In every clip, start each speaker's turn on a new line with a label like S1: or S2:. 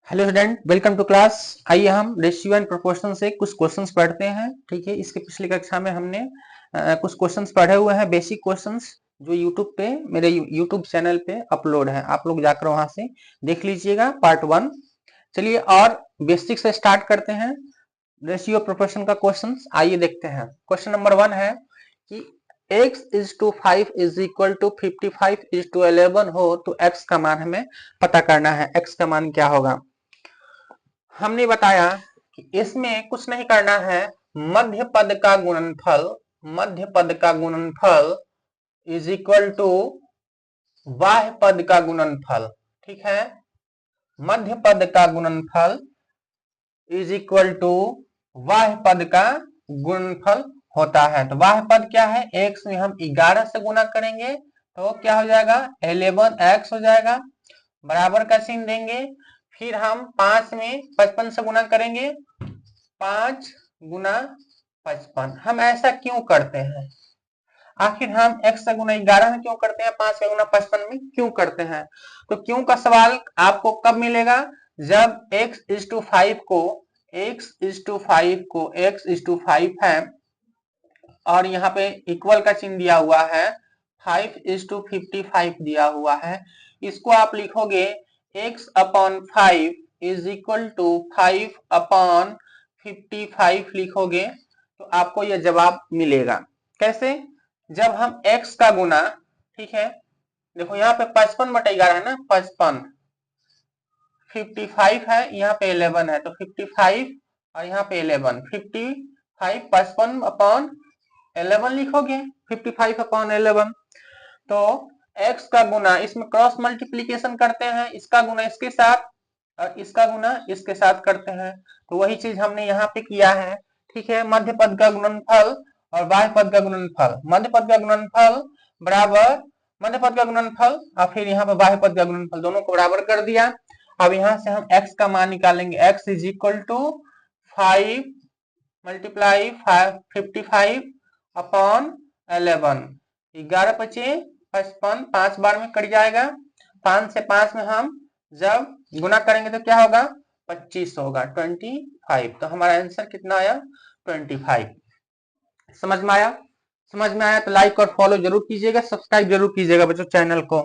S1: Hello student, welcome to class. आइए हम ratio and proportion से कुछ क्वेश्चंस पढ़ते हैं। ठीक है, इसके पिछली कक्षा में हमने कुछ क्वेश्चंस पढ़े हुए हैं, बेसिक क्वेश्चंस, जो यूट्यूब पे मेरे यूट्यूब चैनल पे अपलोड है। आप लोग जाकर वहां से देख लीजिएगा, पार्ट 1। चलिए और बेसिक से स्टार्ट करते हैं रेशियो प्रोपोर्शन का क्वेश्चन। आइए देखते हैं। क्वेश्चन नंबर 1 है कि x is to 5 is equal to 55 is to 11 हो तो x का मान हमें पता करना है। x का मान क्या होगा? हमने बताया कि इसमें कुछ नहीं करना है। मध्य पद का गुणनफल, मध्य पद का गुणनफल इज इक्वल टू बाह्य पद का गुणनफल। ठीक है, मध्य पद का गुणनफल इज इक्वल टू बाह्य पद का गुणनफल होता है। तो बाह्य पद क्या है? x में हम 11 से गुना करेंगे तो क्या हो जाएगा? 11x हो जाएगा। बराबर का चिन्ह देंगे, फिर हम 5 में 55 से गुना करेंगे, 5 गुना 55। हम ऐसा क्यों करते हैं? आखिर हम x से गुना 11 में क्यों करते हैं, 5 से गुना 55 में क्यों करते हैं? तो क्यों का सवाल आपको कब मिलेगा? जब x इज टू 5 को, x इज टू 5 को, x इज टू 5 है और यहाँ पे इक्वल का चिन्ह दिया हुआ है, 5 इज टू 55 दिया हुआ है। इसको आप लिखोगे x upon 5 is equal to 5 upon 55 लिखोगे तो आपको यह जवाब मिलेगा। कैसे? जब हम x का गुना, ठीक है, देखो यहाँ पे 55 बटा 11 है ना, 55, 55 है, यहाँ पे 11 है, तो 55 और यहाँ पे 11, 55 55 अपॉन 11 लिखोगे, 55 अपॉन 11। तो x का गुना, इसमें क्रॉस मल्टीप्लीकेशन करते हैं, इसका गुना इसके साथ और इसका गुना इसके साथ करते हैं, तो वही चीज हमने यहाँ पे किया है। ठीक है, मध्य पद का गुणनफल और बाह्य पद का गुणनफल, मध्य पद का गुणनफल बराबर मध्य पद का गुणनफल और फिर यहाँ पे बाह्य पद का गुणनफल, दोनों को बराबर कर दिया। अब यहाँ से हम x का मान निकालेंगे, x is equal to 5 multiply 55 upon 11, 11 पचे 55, 5 बार में कट जाएगा, 5 से 5 में हम जब गुना करेंगे तो क्या होगा? 25 होगा, 25। तो हमारा आंसर कितना आया? 25। समझ में आया? समझ में आया तो लाइक और फॉलो जरूर कीजिएगा, सब्सक्राइब जरूर कीजिएगा बच्चों चैनल को।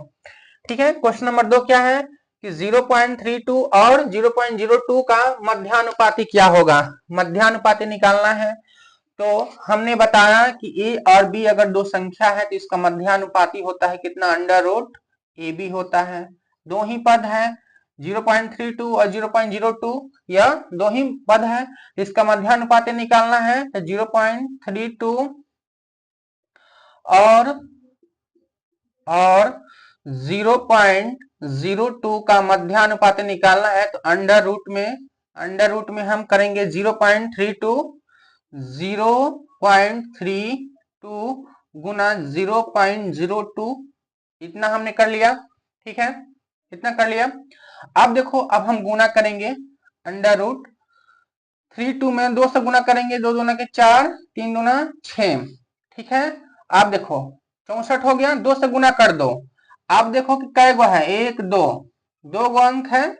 S1: ठीक है, क्वेश्चन नंबर 2 क्या है कि 0.32 और 0.02 का मध्यानुपाती क्या होगा? मध्यानुपाती निकालना है। तो हमने बताया कि ए और बी अगर दो संख्या है तो इसका मध्यानुपाती होता है कितना? अंडर रूट ए बी होता है। दो ही पद है, 0.32 और 0.02, यह दो ही पद है, इसका मध्यानुपाती निकालना है तो 0.32 और 0.02 का मध्यानुपाती निकालना है तो अंडर रूट में हम करेंगे 0.32 गुना 0.02, इतना हमने कर लिया। ठीक है, इतना कर लिया। अब देखो, अब हम गुना करेंगे अंडर रूट 32 में 2 से गुना करेंगे, 2 दूना के 4, 3 दूना 6। ठीक है, आप देखो 64 हो गया, 2 से गुना कर दो। आप देखो कि कै गो है, 1 2, 2 गो अंक है,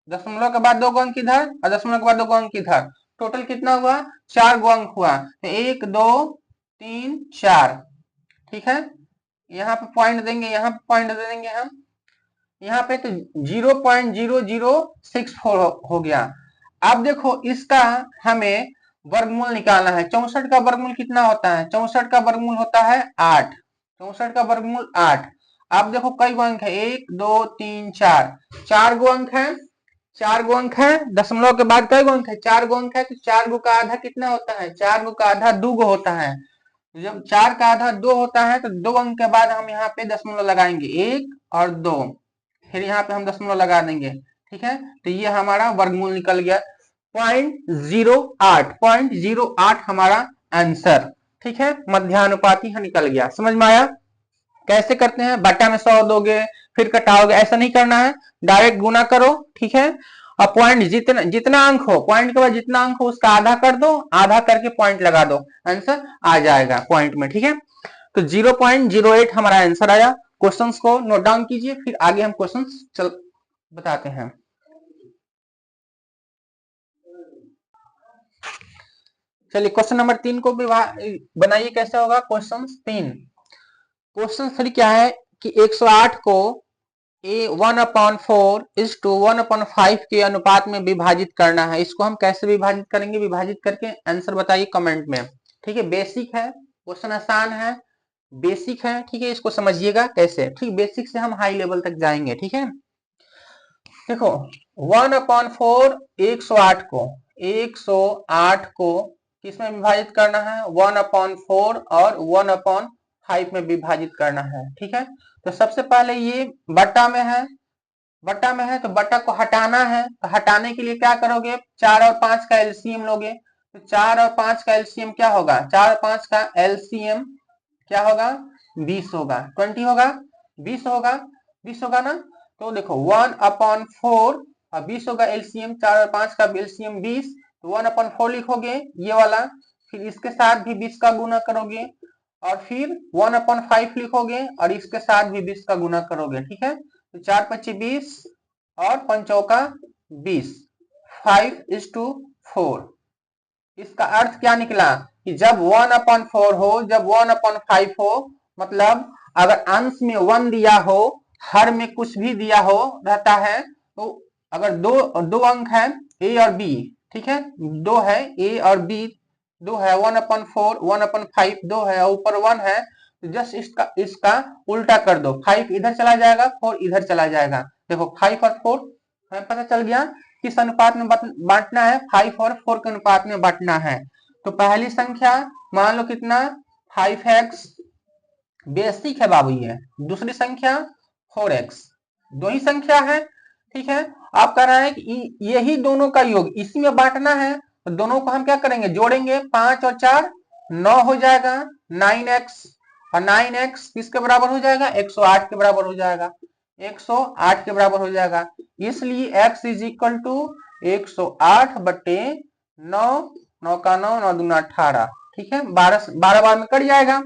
S1: दशमलव के बाद 2 गो अंक इधर और दशमलव के बाद 2 गो अंक इधर, टोटल कितना हुआ? 4 गो अंक हुआ। 1 2 3 4। ठीक है, यहाँ पे पॉइंट देंगे, यहाँ पे पॉइंट दे देंगे हम, यहाँ पे तो 0.0064 हो गया। अब देखो इसका हमें वर्गमूल निकालना है। 64 का वर्गमूल कितना होता है? 64 का वर्गमूल होता है 8, 64 का वर्गमूल 8। अब देखो कई गो अंक है, 1 2 3 4, 4 गो अंक है, 4 गो अंक है, दशमलव के बाद कई गो अंक है? 4 गो अंक है, तो 4 गो का आधा कितना होता है? 4 गो का आधा 2 गो होता है। जब 4 का आधा 2 होता है तो 2 अंक के बाद हम यहाँ पे दशमलव लगाएंगे, 1 और 2, फिर यहाँ पे हम दशमलव लगा देंगे। ठीक है, तो ये हमारा वर्गमूल निकल गया 0.08 हमारा आंसर। ठीक है, मध्यानुपाती निकल गया। समझ में आया? कैसे करते हैं? बटा में 100 दोगे फिर कटाओगे, ऐसा नहीं करना है, डायरेक्ट गुना करो। ठीक है, और पॉइंट जितना जितना अंक हो, पॉइंट के बाद जितना अंक हो उसका आधा कर दो, आधा करके पॉइंट लगा दो, आंसर आ जाएगा पॉइंट में। ठीक है, तो 0.08 हमारा आंसर आया। क्वेश्चंस को नोट डाउन कीजिए, फिर आगे हम क्वेश्चंस बताते हैं। चलिए क्वेश्चन नंबर 3 को भी बनाइए, कैसे होगा क्वेश्चन 3। क्वेश्चन 3 क्या है कि 108 को ए 1/4 इज टू 1/5 के अनुपात में विभाजित करना है। इसको हम कैसे विभाजित करेंगे, विभाजित करके आंसर बताइए कमेंट में। ठीक है, बेसिक है क्वेश्चन, आसान है, बेसिक है। ठीक है, इसको समझिएगा कैसे। ठीक, बेसिक से हम हाई लेवल तक जाएंगे। ठीक है, देखो 1/4 108 को किसमें विभाजित करना है, 1/4 और 1/5 में विभाजित करना है। ठीक है, तो सबसे पहले ये बट्टा में है, बट्टा में है तो बट्टा को हटाना है। तो हटाने के लिए क्या करोगे, 4 और 5 का एलसीएम लोगे। तो 4 और 5 का एलसीएम क्या होगा, 4 और 5 का एलसीएम क्या होगा, 20 होगा, 20 होगा, 20 होगा, 20 होगा ना। तो देखो 1/4 और 20 होगा एलसीएम, 4 और 5 का एलसीएम 20, तो 1/4 लिखोगे ये वाला, फिर इसके साथ भी 20 का गुना करोगे और फिर 1/5 लिखोगे और इसके साथ भी 20 का गुना करोगे। ठीक है, तो 4 × 5 = 20 और 5 × 20, 5:4। इसका अर्थ क्या निकला कि जब 1/4 हो, जब 1/5 हो, मतलब अगर अंश में 1 दिया हो, हर में कुछ भी दिया हो रहता है, तो अगर दो अंक है ए और बी, ठीक है, दो है ए और बी, दो है 1/4 1/5 दो है और ऊपर 1 है, तो जस्ट इसका उल्टा कर दो, 5 इधर चला जाएगा, 4 इधर चला जाएगा। देखो 5 और 4 हमें पता चल गया किस अनुपात में बांटना है, 5 और 4 के अनुपात में बांटना है। तो पहली संख्या मान लो कितना, 5x, बेसिक है बाबू ये। दूसरी संख्या 4x, दो ही संख्या है। ठीक है, आप कह रहे हैं कि यही दोनों का योग इसी में बांटना है, तो दोनों को हम क्या करेंगे, जोड़ेंगे, 5 और 4 9 हो जाएगा, 9x, और 9x किसके बराबर हो जाएगा, 108 के बराबर हो जाएगा, 108 के बराबर हो जाएगा। इसलिए x इज इक्वल टू 108/9, 9 का 9, 9 दूना 18। ठीक है, 12 बार में कट जाएगा।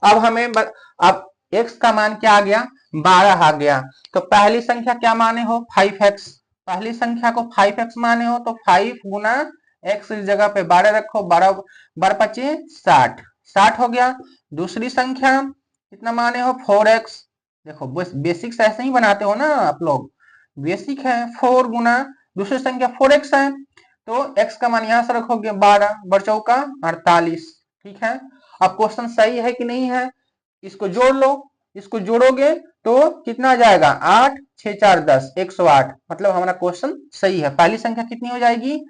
S1: अब हमें अब x का मान क्या आ गया, 12 आ गया। तो पहली संख्या क्या माने हो, 5x, पहली संख्या को 5x माने हो, तो 5 गुना x इस जगह पे 12 रखो, 12 12 × 5 = 60, 60 हो गया। दूसरी संख्या कितना माने हो, 4x, देखो बेसिक से ऐसे ही बनाते हो ना आप लोग, बेसिक है, 4 गुना दूसरी संख्या 4x है, तो x का मान यहां से रखोगे 12, 12 × 4 = 48। ठीक है, अब क्वेश्चन सही है कि नहीं है, इसको जोड़ लो, इसको जोड़ोगे तो कितना आ जाएगा, 8 6 4 10, 108, मतलब हमारा क्वेश्चन सही है। पहली संख्या कितनी हो जाएगी,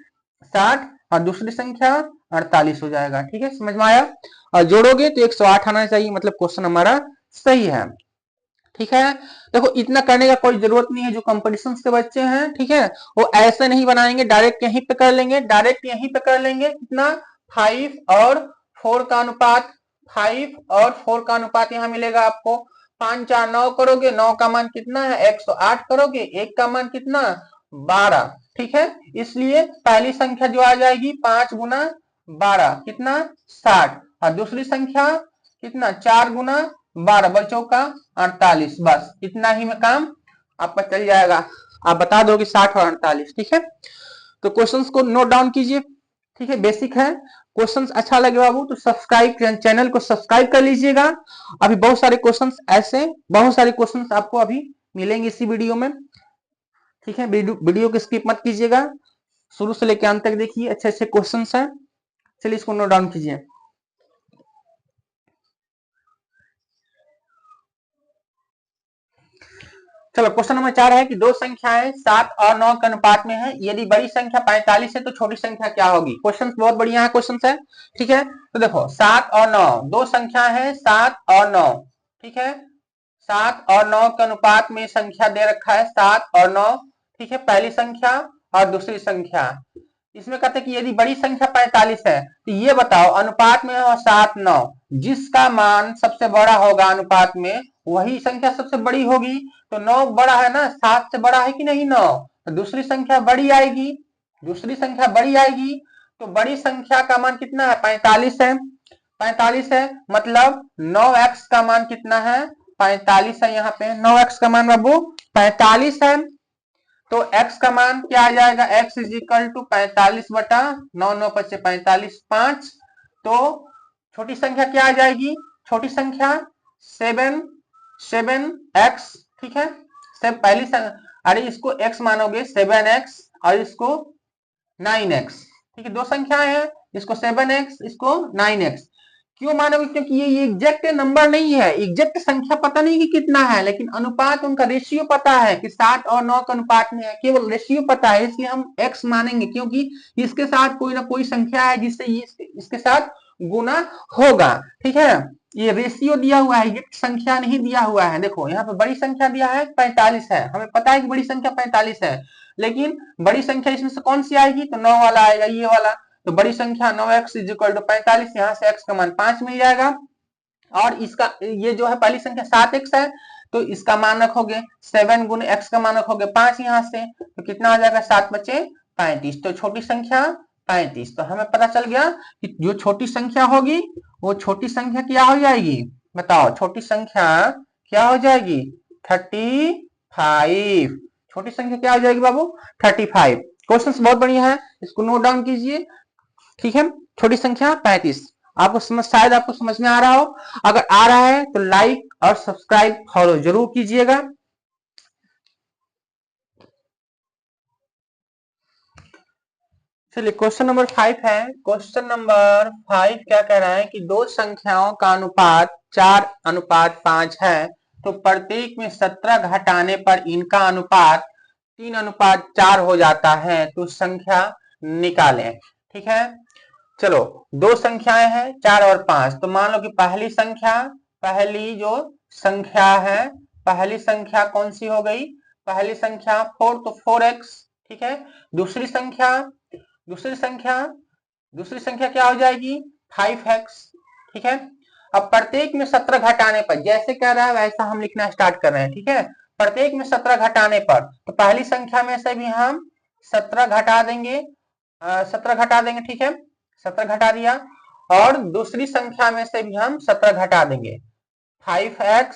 S1: 60, और दूसरी संख्या 48 हो जाएगा। ठीक है, समझ में आया, और जोड़ोगे तो 108 आना चाहिए, मतलब क्वेश्चन हमारा सही है। ठीक है, देखो इतना करने का कोई जरूरत नहीं है, जो कंपटीशन के बच्चे हैं, ठीक है, वो ऐसे नहीं बनाएंगे, डायरेक्ट यहीं पे कर लेंगे, डायरेक्ट यहीं पे कर लेंगे। कितना, 5 और 4 का अनुपात, 5 और 4 का अनुपात यहाँ मिलेगा आपको, 5 4 9 करोगे, 9 का मान कितना है, 108 करोगे, 1 का मान कितना, 12। ठीक है, इसलिए पहली संख्या जो आ जाएगी 5 गुना 12 कितना, 60, और दूसरी संख्या कितना, 4 गुना 12, 12 × 4 = 48। बस इतना ही में काम आपका चल जाएगा, आप बता दोगे 60 और 48। ठीक है, तो क्वेश्चंस को नोट डाउन कीजिए। ठीक है, बेसिक है। क्वेश्चंस अच्छा लगे बाबू तो सब्सक्राइब, चैनल को सब्सक्राइब कर लीजिएगा। अभी बहुत सारे क्वेश्चंस ऐसे, बहुत सारे क्वेश्चंस आपको अभी मिलेंगे इसी वीडियो में। ठीक है, वीडियो को स्किप मत कीजिएगा, शुरू से लेकर अंत तक देखिए, अच्छे अच्छे क्वेश्चंस हैं। चलिए इसको नोट डाउन कीजिए। चलो क्वेश्चन नंबर 4 है कि दो संख्याएं 7 और 9 के अनुपात में है, यदि बड़ी संख्या 45 है तो छोटी संख्या क्या होगी। क्वेश्चन बहुत बढ़िया है, क्वेश्चन है। ठीक है, तो देखो 7 और 9 दो संख्या है, 7 और 9। ठीक है, 7 और 9 के अनुपात में संख्या दे रखा है, 7 और 9। ठीक है, पहली संख्या और दूसरी संख्या। इसमें कहते हैं कि यदि बड़ी संख्या 45 है तो ये बताओ अनुपात में हो 7 9, जिसका मान सबसे बड़ा होगा अनुपात में वही संख्या सबसे बड़ी होगी। तो 9 बड़ा है ना, 7 से बड़ा है कि नहीं 9, तो दूसरी संख्या बड़ी आएगी, दूसरी संख्या बड़ी आएगी। तो बड़ी संख्या का मान कितना है, 45 है, 45 है, मतलब 9x का मान कितना है, 45 है। यहाँ पे 9x का मान बाबू 45 है। तो x का मान क्या आ जाएगा, x इज इक्वल टू 45/9, 9 पच्चे 45, 5। तो छोटी संख्या क्या आ जाएगी, छोटी संख्या 7x, ठीक है। सब पहली अरे इसको x मानोगे 7x और इसको 9x, ठीक है, दो संख्याएं हैं, इसको 7x इसको 9x। क्यों मानोगे, क्योंकि ये एग्जैक्ट नंबर नहीं है, एग्जैक्ट संख्या पता नहीं कि कितना है, लेकिन अनुपात उनका रेशियो पता है कि 7 और 9 का अनुपात में है, केवल रेशियो पता है, इसलिए हम x मानेंगे, क्योंकि इसके साथ कोई ना कोई संख्या है जिससे इसके साथ गुना होगा, ठीक है। ये रेशियो दिया हुआ है, ये संख्या नहीं दिया हुआ है। देखो यहाँ पे बड़ी संख्या दिया है 45 है, हमें पता है कि बड़ी संख्या 45 है, लेकिन बड़ी संख्या इसमें से कौन सी आएगी, तो 9 वाला आएगा, ये वाला। तो बड़ी संख्या 9x इज इक्वल टू 45, यहाँ से x का मान 5 मिल जाएगा। और इसका ये जो है पहली संख्या 7x है, तो इसका मान रखोगे 7 गुने x का मान रखोगे 5 यहाँ से, तो कितना आ जाएगा, 7 बचे 35। तो छोटी संख्या 35। तो हमें पता चल गया कि जो छोटी संख्या होगी वो छोटी संख्या क्या हो जाएगी, बताओ, छोटी संख्या क्या हो जाएगी, 35। छोटी संख्या क्या हो जाएगी बाबू, 35। क्वेश्चन बहुत बढ़िया है, इसको नोट डाउन कीजिए, ठीक है। छोटी संख्या 35। आपको शायद आपको समझ में आ रहा हो, अगर आ रहा है तो लाइक और सब्सक्राइब फॉलो जरूर कीजिएगा। चलिए क्वेश्चन नंबर 5 है। क्वेश्चन नंबर 5 क्या कह रहा है कि दो संख्याओं का अनुपात 4:5 है, तो प्रत्येक में 17 घटाने पर इनका अनुपात 3:4 हो जाता है, तो संख्या निकालें, ठीक है। चलो दो संख्याएं हैं 4 और 5, तो मान लो कि पहली जो संख्या है, पहली संख्या कौन सी हो गई, पहली संख्या 4, तो 4x, ठीक है। दूसरी संख्या क्या हो जाएगी, 5x, ठीक है। अब प्रत्येक में 17 घटाने पर, जैसे कह रहा है वैसा हम लिखना स्टार्ट कर रहे हैं, ठीक है। प्रत्येक में 17 घटाने पर, तो पहली संख्या में से भी हम 17 घटा देंगे, 17 घटा देंगे, ठीक है, 17 घटा दिया। और दूसरी संख्या में से भी हम 17 घटा देंगे, 5x,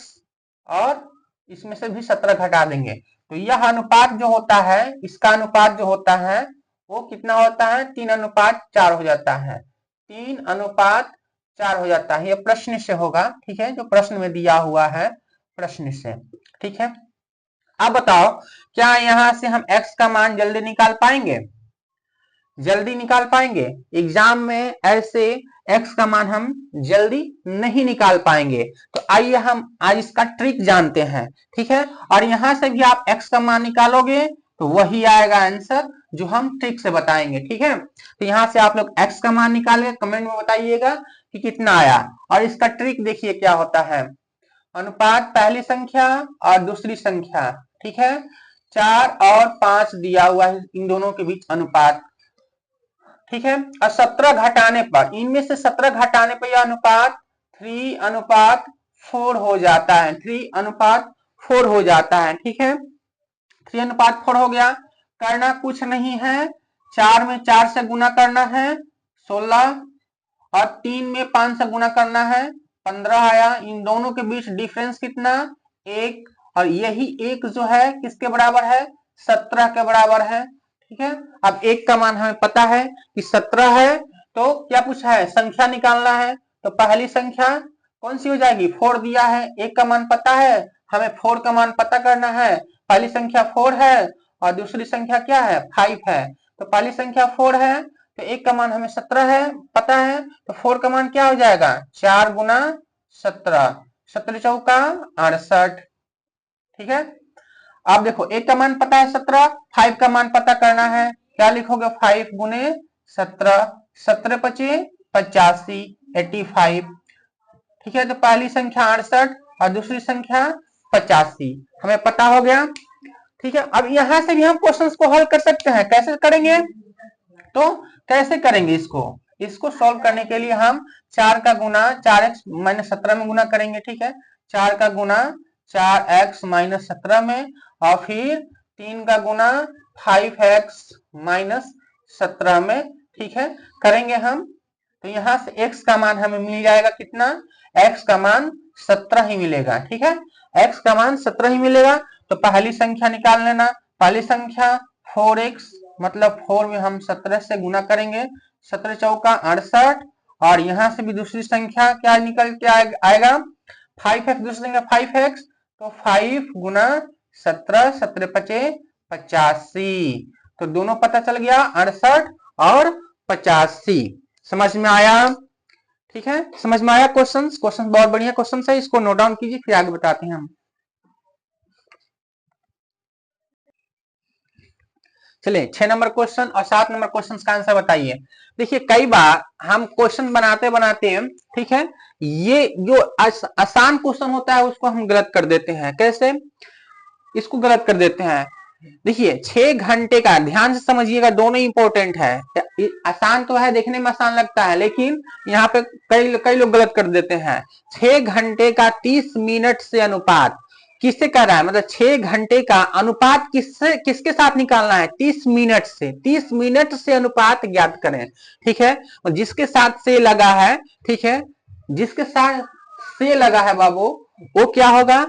S1: और इसमें से भी 17 घटा देंगे। तो यह अनुपात जो होता है, इसका अनुपात जो होता है वो कितना होता है, 3:4 हो जाता है, 3:4 हो जाता है। ये प्रश्न से होगा, ठीक है, जो प्रश्न में दिया हुआ है प्रश्न से, ठीक है। अब बताओ क्या यहां से हम x का मान जल्दी निकाल पाएंगे, जल्दी निकाल पाएंगे। एग्जाम में ऐसे x का मान हम जल्दी नहीं निकाल पाएंगे, तो आइए हम आज इसका ट्रिक जानते हैं, ठीक है। और यहां से भी आप x का मान निकालोगे तो वही आएगा आंसर जो हम ट्रिक से बताएंगे, ठीक है। तो यहां से आप लोग x का मान निकाल के कमेंट में बताइएगा कि कितना आया। और इसका ट्रिक देखिए क्या होता है, अनुपात पहली संख्या और दूसरी संख्या, ठीक है, 4 और 5 दिया हुआ है, इन दोनों के बीच अनुपात, ठीक है। और 17 घटाने पर, इनमें से 17 घटाने पर यह अनुपात 3:4 हो जाता है, 3:4 हो जाता है, ठीक है। 3:4 हो गया। करना कुछ नहीं है, 4 में 4 से गुना करना है 16, और 3 में 5 से गुना करना है 15 आया। इन दोनों के बीच डिफरेंस कितना, 1, और यही 1 जो है किसके बराबर है, 17 के बराबर है, ठीक है। अब 1 का मान हमें पता है कि 17 है, तो क्या पूछा है, संख्या निकालना है। तो पहली संख्या कौन सी हो जाएगी, 4 दिया है, 1 का मान पता है, हमें 4 का मान पता करना है। पहली संख्या 4 है और दूसरी संख्या क्या है, 5 है। तो पहली संख्या 4 है, तो 1 का मान हमें 17 है, पता है, तो 4 का मान क्या हो जाएगा, 4 गुना 17, 17 चौका 68, ठीक है। अब देखो 1 का मान पता है 17, 5 का मान पता करना है, क्या लिखोगे, 5 गुने 17, 17 पचे 85, 85, ठीक है। तो पहली संख्या 68 और दूसरी संख्या 85 हमें पता हो गया, ठीक है। अब यहां से भी हम क्वेश्चंस को हल कर सकते हैं, कैसे करेंगे, तो कैसे करेंगे इसको सॉल्व करने के लिए हम 4 का गुना 4x माइनस 17 में गुना करेंगे, ठीक है। 4 का गुना 4x माइनस 17 में, और फिर 3 का गुना 5x माइनस 17 में, ठीक है, करेंगे हम। तो यहां से x का मान हमें मिल जाएगा कितना, x का मान 17 ही मिलेगा, ठीक है, x का मान 17 ही मिलेगा। तो पहली संख्या निकाल लेना, पहली संख्या 4x, मतलब 4 में हम 17 से गुना करेंगे, 17 चौका 68, और यहां से भी दूसरी संख्या क्या निकल के आएगा 5x, दूसरी संख्या 5x, तो 5 गुना 17, 17 पचे 85, तो दोनों पता चल गया 68 और 85। समझ में आया? ठीक है, समझ में आया? क्वेश्चंस बहुत बढ़िया क्वेश्चन है, इसको नोट डाउन कीजिए, फिर आगे बताते हैं हम। चलिए 6 नंबर क्वेश्चन और 7 नंबर क्वेश्चन का आंसर बताइए। देखिए कई बार हम क्वेश्चन बनाते बनाते, ठीक है, ये जो आसान क्वेश्चन होता है उसको हम गलत कर देते हैं। कैसे इसको गलत कर देते हैं? देखिए 6 घंटे का, ध्यान से समझिएगा, दोनों इंपॉर्टेंट है। आसान तो है, देखने में आसान लगता है, लेकिन यहाँ पे कई लोग गलत कर देते हैं। 6 घंटे का 30 मिनट से अनुपात किससे कर रहा है, मतलब 6 घंटे का अनुपात किसके साथ निकालना है? 30 मिनट से। 30 मिनट से अनुपात ज्ञात करें, ठीक है। और जिसके साथ से लगा है, ठीक है, जिसके साथ से लगा है बाबू, वो क्या होगा?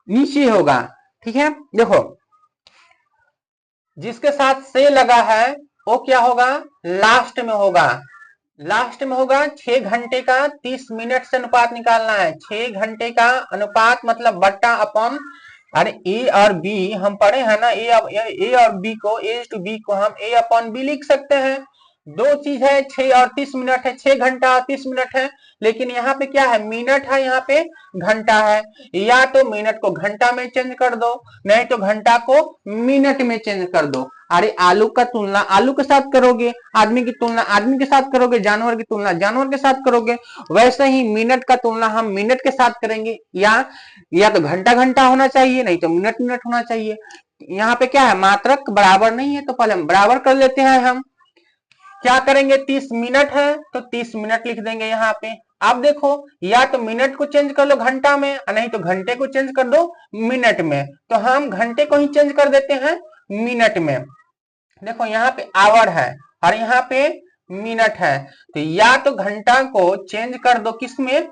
S1: नीचे होगा, ठीक है। देखो जिसके साथ से लगा है वो क्या होगा? लास्ट में होगा, लास्ट में होगा। 6 घंटे का 30 मिनट से अनुपात निकालना है। 6 घंटे का अनुपात मतलब बट्टा अपॉन, अरे ए और बी हम पढ़े हैं ना, ए और बी को, ए टू बी को हम ए अपॉन बी लिख सकते हैं। दो चीज है, 6 और 30 मिनट है, 6 घंटा और 30 मिनट है, लेकिन यहाँ पे क्या है? मिनट है, यहाँ पे घंटा है। या तो मिनट को घंटा में चेंज कर दो, नहीं तो घंटा को मिनट में चेंज कर दो। अरे आलू का तुलना आलू के साथ करोगे, आदमी की तुलना आदमी के साथ करोगे, जानवर की तुलना जानवर के साथ करोगे, वैसे ही मिनट का तुलना हम मिनट के साथ करेंगे। या तो घंटा घंटा होना चाहिए, नहीं तो मिनट मिनट होना चाहिए। यहाँ पे क्या है? मात्रक बराबर नहीं है, तो पहले हम बराबर कर लेते हैं। हम क्या करेंगे? 30 मिनट है तो 30 मिनट लिख देंगे यहाँ पे। अब देखो, या तो मिनट को चेंज कर लो घंटा में, नहीं तो घंटे को चेंज कर दो मिनट में, तो हम घंटे को ही चेंज कर देते हैं मिनट में। देखो यहाँ पे आवर है और यहाँ पे मिनट है, तो या तो घंटा को चेंज कर दो किसमें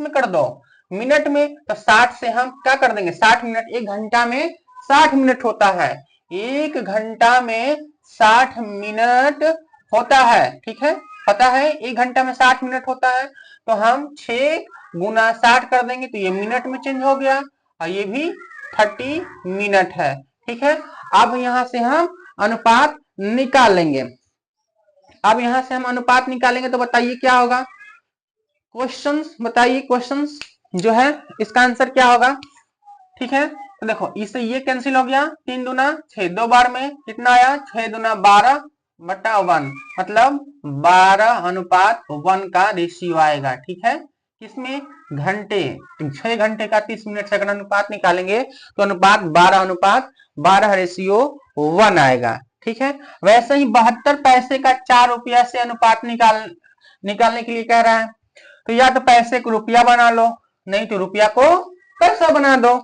S1: कर दो? मिनट में। तो 60 से हम क्या कर देंगे? 60 मिनट। एक घंटा में 60 मिनट होता है, एक घंटा में 60 मिनट होता है, ठीक है, पता है एक घंटा में 60 मिनट होता है। तो हम 6 गुना 60 कर देंगे, तो ये मिनट में चेंज हो गया, और ये भी 30 मिनट है, ठीक है। अब यहां से हम अनुपात निकाल लेंगे। अब यहां से हम अनुपात निकालेंगे तो बताइए क्या होगा? क्वेश्चंस बताइए, क्वेश्चंस जो है इसका आंसर क्या होगा? ठीक है, तो देखो इससे ये कैंसिल हो गया, 3 दूना 6, 2 बार में कितना आया? 6 दूना 12 बटा 1, मतलब 12:1 का रेशियो आएगा, ठीक है। किसमें? घंटे। 6 घंटे का 30 मिनट से अगर अनुपात निकालेंगे तो अनुपात 12:12 आएगा, ठीक है। वैसे ही 72 पैसे का 4 रुपया से अनुपात निकालने के लिए कह रहा है, तो या तो पैसे को रुपया बना लो, नहीं तो रुपया को पैसा बना दो।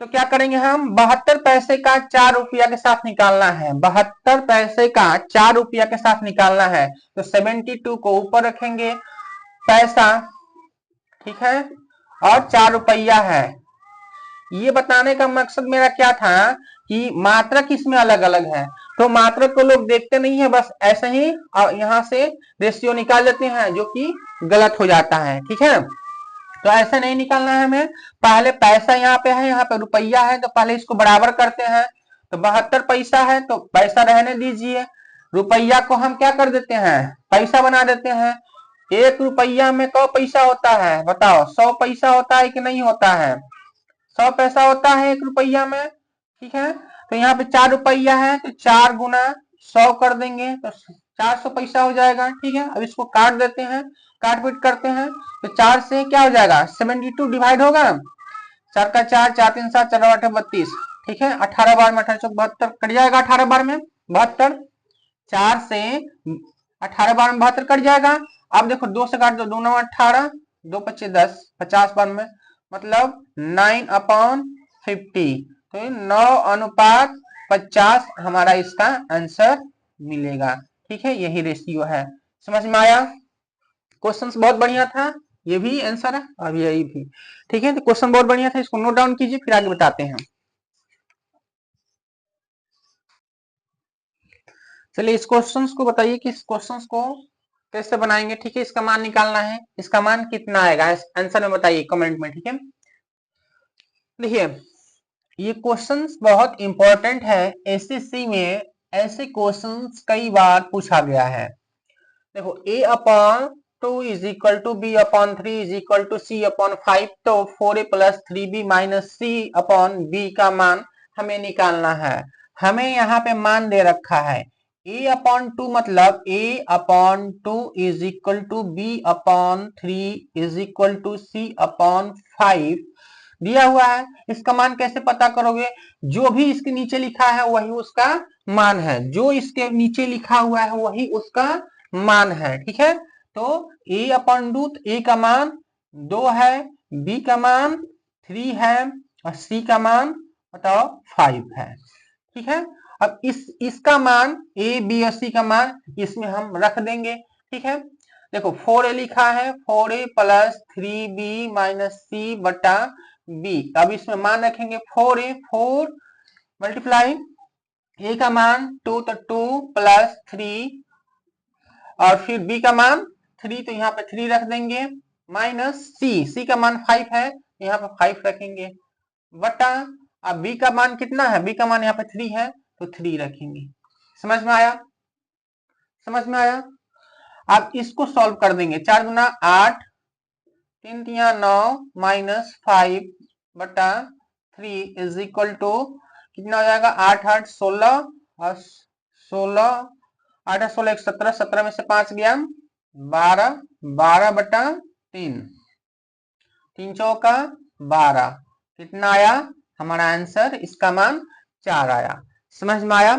S1: तो क्या करेंगे हम? 72 पैसे का 4 रुपया के साथ निकालना है, 72 पैसे का 4 रुपया के साथ निकालना है, तो 72 को ऊपर रखेंगे पैसा, ठीक है, और 4 रुपया है। ये बताने का मकसद मेरा क्या था कि मात्रक इसमें अलग अलग है, तो मात्रक को लोग देखते नहीं है, बस ऐसे ही यहाँ से रेशियो निकाल लेते हैं, जो कि गलत हो जाता है, ठीक है। तो ऐसे नहीं निकालना है हमें। पहले पैसा यहाँ पे है, यहाँ पे रुपया है, तो पहले इसको बराबर करते हैं। तो 72 पैसा है तो पैसा रहने दीजिए, रुपया को हम क्या कर देते हैं? पैसा बना देते हैं। 1 रुपया में कौ पैसा होता है बताओ? 100 पैसा होता है कि नहीं होता है? 100 पैसा होता है 1 रुपया में, ठीक है। तो यहाँ पे 4 रुपया है, तो 4 गुना 100 कर देंगे, तो 400 पैसा हो जाएगा, ठीक है। अब इसको काट देते हैं, काट पीट करते हैं, तो 4 से क्या हो जाएगा? 72 डिवाइड होगा, 4 का 4, 4 3 7, 4 8 32, ठीक है। 18 बार में 18 चौक 72 कट जाएगा, 18 बार में 72, 4 से 18 बार में 72 कट जाएगा। अब देखो 2 से काट दो, 2 9 18, 2 25 10, 50 बार में, मतलब 9/50, तो 9:50 हमारा इसका आंसर मिलेगा, ठीक है। यही रेशियो है। समझ में आया? क्वेश्चन बहुत बढ़िया था, ये भी आंसर है और यही भी, ठीक है। तो क्वेश्चन बहुत बढ़िया था, इसको नोट डाउन कीजिए, फिर आगे बताते हैं। चलिए इस क्वेश्चन को बताइए कि इस क्वेश्चन को कैसे बनाएंगे। ठीक है, इसका मान निकालना है, इसका मान कितना आएगा आंसर में बताइए कमेंट में। ठीक है, देखिए ये क्वेश्चंस बहुत इंपॉर्टेंट है, एसएससी में ऐसे क्वेश्चंस कई बार पूछा गया है। देखो a upon 2 is equal to b upon 3 is equal to c upon 5, तो 4a plus 3b minus c upon b का मान हमें निकालना है। हमें यहाँ पे मान दे रखा है a अपॉन 2 मतलब a upon 2 is equal to b upon 3 is equal to c upon 5 दिया हुआ है। इसका मान कैसे पता करोगे? जो भी इसके नीचे लिखा है वही उसका मान है, जो इसके नीचे लिखा हुआ है वही उसका मान है। ठीक है, तो a अपॉन 2, a का मान 2 है, b का मान 3 है और c का मान बताओ 5 है। ठीक है, अब इसका मान a b और c का मान इसमें हम रख देंगे। ठीक है, देखो 4a लिखा है, 4a plus 3b minus c बटा b। अब इसमें मान रखेंगे 4a, 4 मल्टीप्लाई a का मान 2 तो 2 प्लस 3 और फिर b का मान 3 तो यहाँ पे 3 रख देंगे माइनस c का मान 5 है तो यहाँ पे 5 रखेंगे बटा, अब b का मान कितना है? b का मान यहाँ पे 3 है तो 3 रखेंगे। समझ में आया? समझ में आया? अब इसको सॉल्व कर देंगे। 4 गुना 8, 3 तिया 9 माइनस 5 बटा 3 इज इक्वल टू कितना हो जाएगा? 8 8 16 और 16, 8 16 17, 17 में से 5 गया 12, 12 बटा 3, 3 चौका 12, कितना आया हमारा आंसर? इसका मान 4 आया। समझ में आया?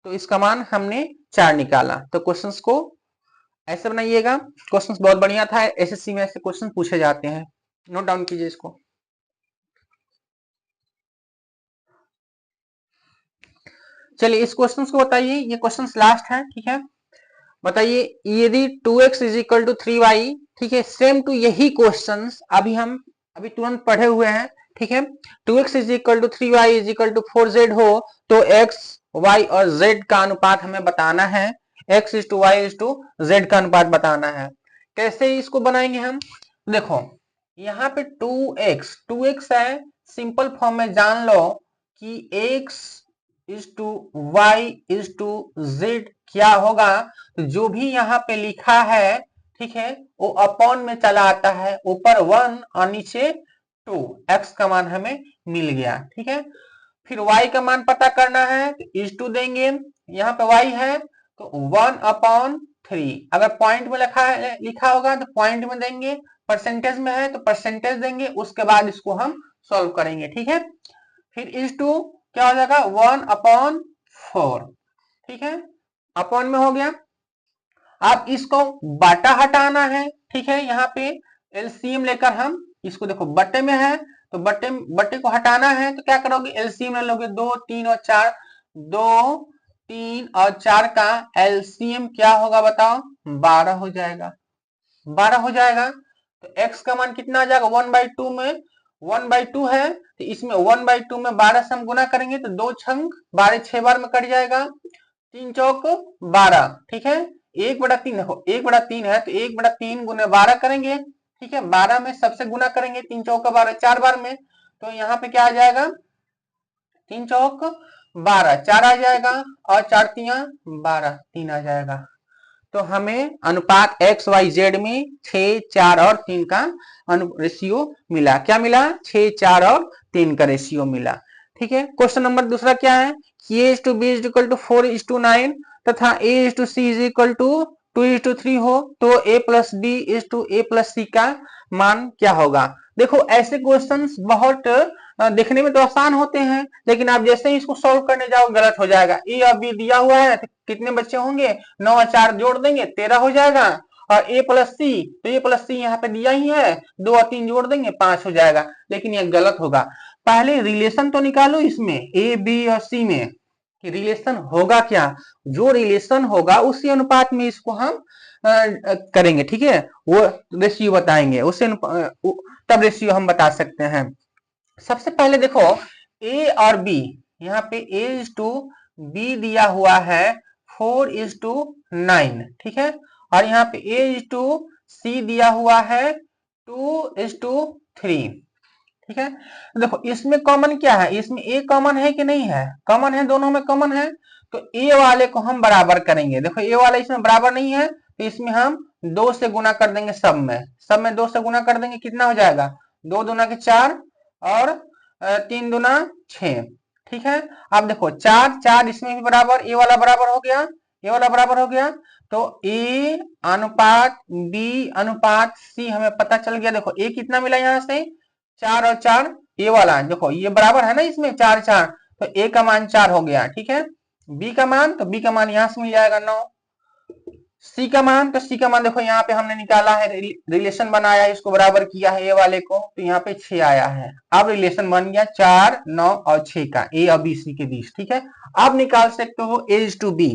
S1: तो इसका मान हमने 4 निकाला। तो क्वेश्चंस को ऐसे बनाइएगा। क्वेश्चंस बहुत बढ़िया था, एसएससी में ऐसे क्वेश्चन पूछे जाते हैं, नोट डाउन कीजिए इसको। चलिए इस क्वेश्चन को बताइए, ये क्वेश्चन लास्ट है। ठीक है, बताइए यदि 2x is equal to 3y, ठीक है, सेम टू यही क्वेश्चन हम तुरंत पढ़े हुए हैं। ठीक है, 2x is equal to 3y is equal to 4z हो तो x, y और z का अनुपात हमें बताना है। x is to y is to z का अनुपात बताना है। कैसे इसको बनाएंगे हम? देखो यहाँ पे 2x है, सिंपल फॉर्म में जान लो कि x is to y is to z क्या होगा? तो जो भी यहाँ पे लिखा है, ठीक है, वो अपॉन में चला आता है, ऊपर 1 और नीचे 2, x का मान हमें मिल गया। ठीक है, फिर y का मान पता करना है तो इज टू देंगे, यहाँ पे y है तो 1 अपॉन 3, अगर पॉइंट में लिखा होगा तो पॉइंट में देंगे, परसेंटेज में है तो परसेंटेज देंगे, उसके बाद इसको हम सॉल्व करेंगे। ठीक है, फिर इज टू क्या हो जाएगा? 1 अपॉन 4। ठीक है, अपॉन में हो गया। अब इसको बटा हटाना है। ठीक है, यहाँ पे एलसीएम लेकर हम इसको, देखो बटे में है तो बटे को हटाना है तो क्या करोगे? एलसीएम ले लोगे, 2 3 और 4, 2 3 और 4 का एलसीएम क्या होगा बताओ? 12 हो जाएगा। 12 हो जाएगा तो x का मान कितना आ जाएगा? 1/2 में 1/2 है तो इसमें 1/2 में 12 से हम गुना करेंगे तो 2 छंग 12 6 बार में कट जाएगा, 3 चौक 12। ठीक है, 1/3 देखो 1/3 है तो 1/3 गुना 12 करेंगे। ठीक है, 12 में सबसे गुना करेंगे, 3 चौका 12 4 बार में, तो यहाँ पे क्या आ जाएगा? 3 चौक 12, 4 आ जाएगा और 4 तिया 12, 3 आ जाएगा। तो हमें अनुपात एक्स वाई जेड में 6 4 और 3 का रेशियो मिला। क्या मिला? 6 4 और 3 का रेशियो मिला। ठीक है, क्वेश्चन नंबर दूसरा क्या है कि a to b is equal to 4 is to 9 तथा a is to c is equal to 2 is to 3 हो तो a plus b is to a plus c का मान क्या होगा? देखो ऐसे क्वेश्चंस बहुत देखने में तो आसान होते हैं, लेकिन आप जैसे ही इसको सॉल्व करने जाओ गलत हो जाएगा। ए और बी दिया हुआ है तो कितने बच्चे होंगे? 9 और 4 जोड़ देंगे 13 हो जाएगा, और ए प्लस सी तो ए प्लस सी यहाँ पे दिया ही है, 2 और 3 जोड़ देंगे 5 हो जाएगा, लेकिन ये गलत होगा। पहले रिलेशन तो निकालो इसमें ए बी और सी में कि रिलेशन होगा क्या, जो रिलेशन होगा उसी अनुपात में इसको हम करेंगे। ठीक है, वो रेशियो बताएंगे, उससे तब रेशियो हम बता सकते हैं। सबसे पहले देखो ए और बी, यहाँ पे ए इज टू बी दिया हुआ है 4:9, ठीक है। और यहाँ पे A:C दिया हुआ है 2:3, ठीक है। देखो इसमें कॉमन क्या है, इसमें ए कॉमन है कि नहीं है, कॉमन है, दोनों में कॉमन है, तो ए वाले को हम बराबर करेंगे। देखो ए वाला इसमें बराबर नहीं है, तो इसमें हम 2 से गुना कर देंगे, सब में 2 से गुना कर देंगे, कितना हो जाएगा, 2 दूना के 4 और 3 दूना 6, ठीक है। अब देखो 4 4 इसमें भी बराबर, ए वाला बराबर हो गया, ए वाला बराबर हो गया, तो ए अनुपात बी अनुपात सी हमें पता चल गया। देखो ए कितना मिला यहाँ से, 4 और 4, ए वाला देखो ये बराबर है ना, इसमें 4 4, तो ए का मान 4 हो गया, ठीक है। बी का मान, तो बी का मान यहां से मिल जाएगा 9। सी का मान, तो सी का मान देखो यहाँ पे हमने निकाला है, रिलेशन बनाया, इसको बराबर किया है ए वाले को, तो यहाँ पे 6 आया है। अब रिलेशन बन गया 4 9 और 6 का, ए और बी सी के बीच, ठीक है। अब निकाल सकते हो A is to B,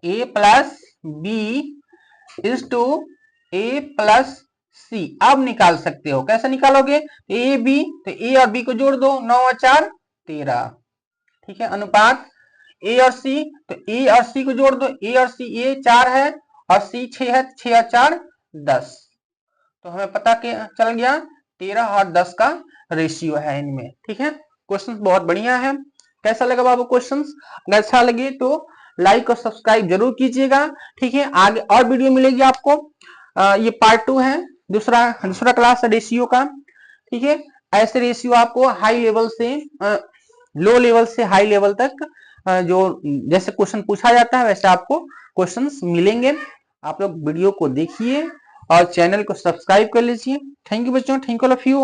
S1: A plus B is to A plus C. अब निकाल सकते हो, कैसे निकालोगे, ए बी, तो ए और बी को जोड़ दो, 9 और 4 13, ठीक है। अनुपात ए और सी, तो ए और सी को जोड़ दो, ए और सी, ए 4 है और सी 6 है, 6 और 4 10, तो हमें पता चल गया 13 और 10 का रेशियो है इनमें, ठीक है। क्वेश्चन बहुत बढ़िया है। कैसा लगा बाबू क्वेश्चन, अगर अच्छा लगे तो लाइक और सब्सक्राइब जरूर कीजिएगा, ठीक है। आगे और वीडियो मिलेगी आपको, ये पार्ट 2 है, दूसरा क्लास है रेशियो का, ठीक है। ऐसे रेशियो आपको हाई लेवल से लो लेवल से हाई लेवल तक जो जैसे क्वेश्चन पूछा जाता है वैसे आपको क्वेश्चंस मिलेंगे। आप लोग वीडियो को देखिए और चैनल को सब्सक्राइब कर लीजिए। थैंक यू बच्चों, thank you all of you.